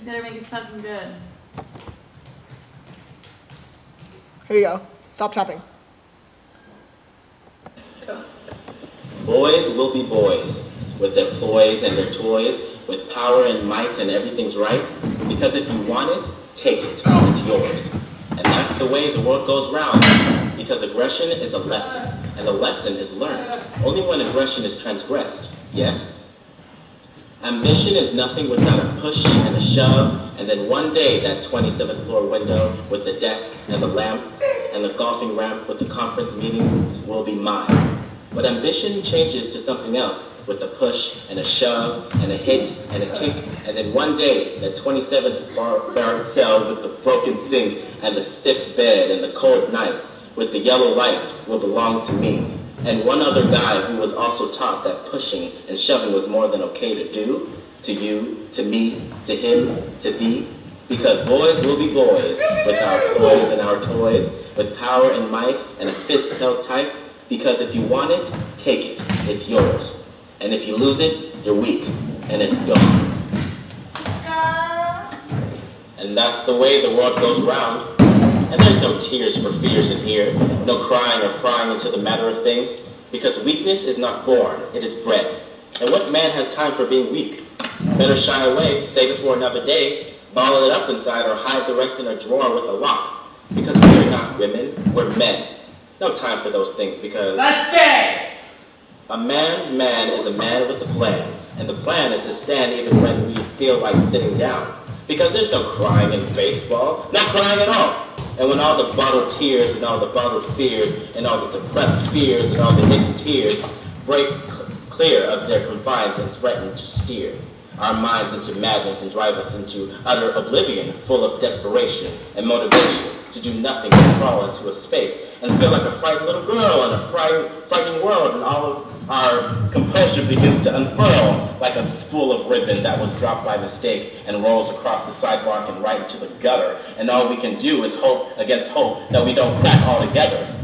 You better make it fucking good. Here you go. Stop tapping. Boys will be boys, with their ploys and their toys, with power and might and everything's right, because if you want it, take it, it's yours. And that's the way the world goes round, because aggression is a lesson, and a lesson is learned, only when aggression is transgressed, yes? Ambition is nothing without a push and a shove, and then one day that 27th floor window with the desk and the lamp and the golfing ramp with the conference meeting will be mine. But ambition changes to something else with a push and a shove and a hit and a kick, and then one day that 27th barrack cell with the broken sink and the stiff bed and the cold nights with the yellow lights will belong to me. And one other guy who was also taught that pushing and shoving was more than okay to do, to you, to me, to him, to thee. Because boys will be boys, with our toys and our toys, with power and might and a fist held tight. Because if you want it, take it, it's yours. And if you lose it, you're weak, and it's gone. And that's the way the world goes round. And there's no tears for fears in here, no crying or prying into the matter of things, because weakness is not born, it is bred. And what man has time for being weak? Better shy away, save it for another day, bottle it up inside, or hide the rest in a drawer with a lock. Because we're not women, we're men. No time for those things, because that's gay! A man's man is a man with a plan, and the plan is to stand even when we feel like sitting down. Because there's no crying in baseball, not crying at all. And when all the bottled tears and all the bottled fears and all the suppressed fears and all the hidden tears break clear of their confines and threaten to steer our minds into madness and drive us into utter oblivion, full of desperation and motivation to do nothing but crawl into a space and feel like a frightened little girl in a frightening world, and all of our composure begins to unfurl like a spool of ribbon that was dropped by mistake and rolls across the sidewalk and right into the gutter, and all we can do is hope against hope that we don't crack altogether.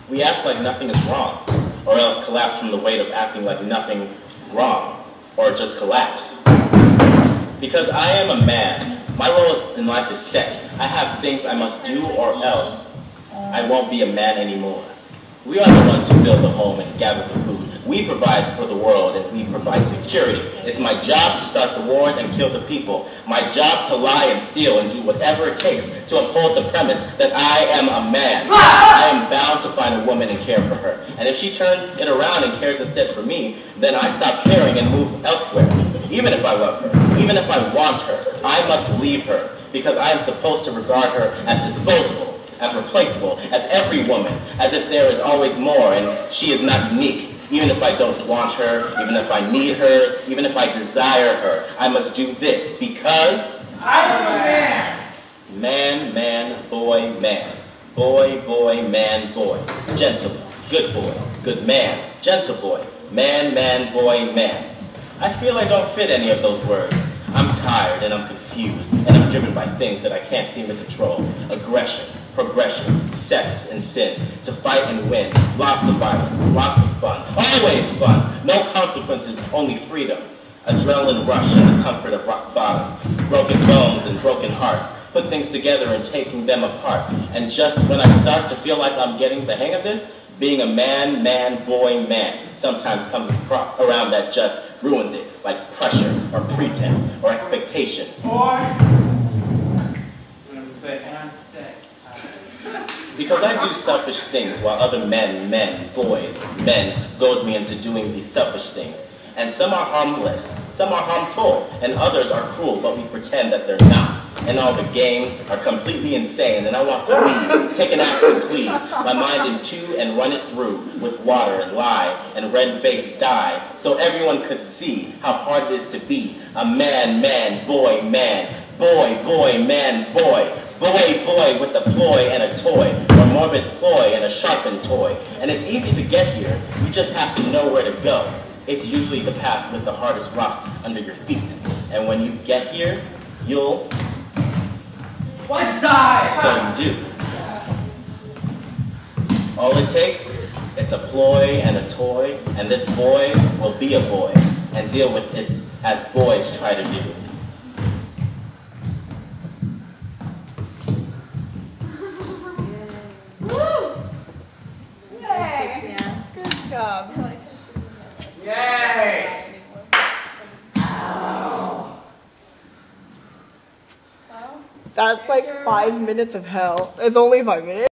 We act like nothing is wrong, or else collapse from the weight of acting like nothing wrong, or just collapse. Because I am a man, my role in life is set. I have things I must do, or else I won't be a man anymore. We are the ones who build the home and gather the food. We provide for the world, and we provide security. It's my job to start the wars and kill the people. My job to lie and steal and do whatever it takes to uphold the premise that I am a man. I am bound to find a woman and care for her. And if she turns it around and cares instead for me, then I stop caring and move elsewhere. Even if I love her, even if I want her, I must leave her, because I am supposed to regard her as disposable, as replaceable, as every woman, as if there is always more and she is not unique. Even if I don't want her, even if I need her, even if I desire her, I must do this, because I am a man. Man, man, boy, man. Boy, boy, man, boy. Gentleman, good boy, good man. Gentle boy, man, man, boy, man. I feel I don't fit any of those words. I'm tired and I'm confused and I'm driven by things that I can't seem to control. Aggression, progression, sex and sin, to fight and win, lots of violence, lots of fun, always fun, no consequences, only freedom. Adrenaline rush and the comfort of rock bottom, broken bones and broken hearts, put things together and taking them apart. And just when I start to feel like I'm getting the hang of this, being a man, man, boy, man sometimes comes around that just ruins it, like pressure or pretense or expectation. Because I do selfish things while other men, boys, men goad me into doing these selfish things. And some are harmless, some are harmful, and others are cruel, but we pretend that they're not. And all the games are completely insane, and I want to leave, take an axe and plead, my mind in two and run it through with water and lye and red-based dye, so everyone could see how hard it is to be a man, man, boy, man, boy, boy, man, boy. Boy, boy, with a ploy and a toy, or morbid ploy and a sharpened toy. And it's easy to get here, you just have to know where to go. It's usually the path with the hardest rocks under your feet. And when you get here, you'll... What? Die! So you do. All it takes, it's a ploy and a toy, and this boy will be a boy, and deal with its as boys try to do. Yay! Good job. Yay! That's like 5 minutes of hell. It's only 5 minutes.